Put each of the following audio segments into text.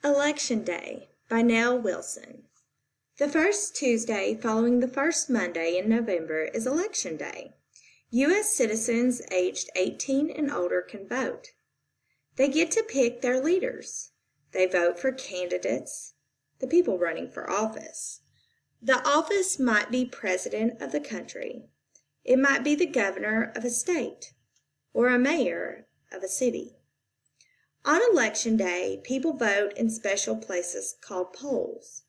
Election Day by Nell Wilson. The first Tuesday following the first Monday in November is Election Day. U.S. citizens aged 18 and older can vote. They get to pick their leaders. They vote for candidates, the people running for office. The office might be president of the country. It might be the governor of a state or a mayor of a city. On Election Day, people vote in special places called polls.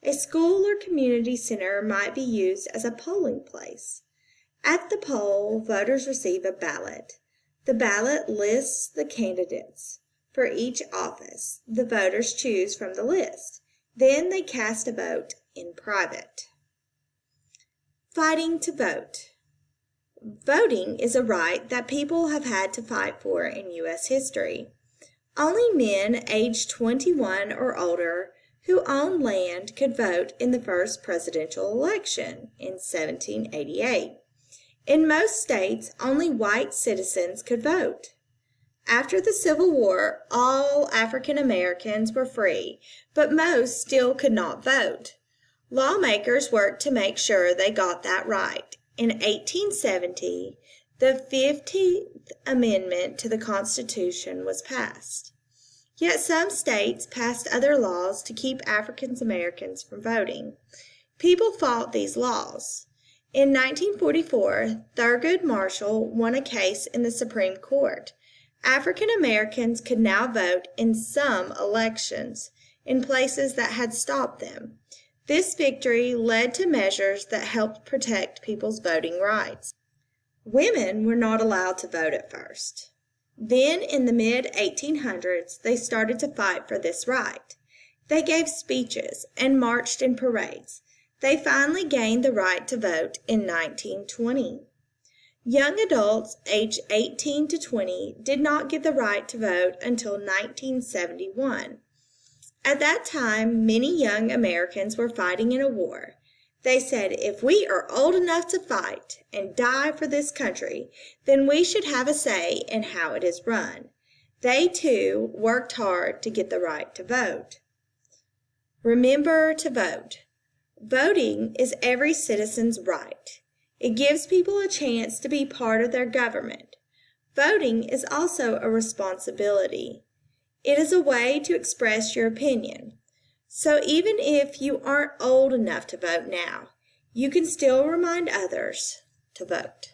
A school or community center might be used as a polling place. At the poll, voters receive a ballot. The ballot lists the candidates. For each office, the voters choose from the list. Then they cast a vote in private. Fighting to vote. Voting is a right that people have had to fight for in U.S. history. Only men aged 21 or older who owned land could vote in the first presidential election in 1788. In most states, only white citizens could vote. After the Civil War, all African Americans were free, but most still could not vote. Lawmakers worked to make sure they got that right. In 1870, the 15th Amendment to the Constitution was passed. Yet some states passed other laws to keep African Americans from voting. People fought these laws. In 1944, Thurgood Marshall won a case in the Supreme Court. African Americans could now vote in some elections in places that had stopped them. This victory led to measures that helped protect people's voting rights. Women were not allowed to vote at first. Then, in the mid-1800s, they started to fight for this right. They gave speeches and marched in parades. They finally gained the right to vote in 1920. Young adults aged 18 to 20 did not get the right to vote until 1971. At that time, many young Americans were fighting in a war. They said, if we are old enough to fight and die for this country, then we should have a say in how it is run. They, too, worked hard to get the right to vote. Remember to vote. Voting is every citizen's right. It gives people a chance to be part of their government. Voting is also a responsibility. It is a way to express your opinion. So even if you aren't old enough to vote now, you can still remind others to vote.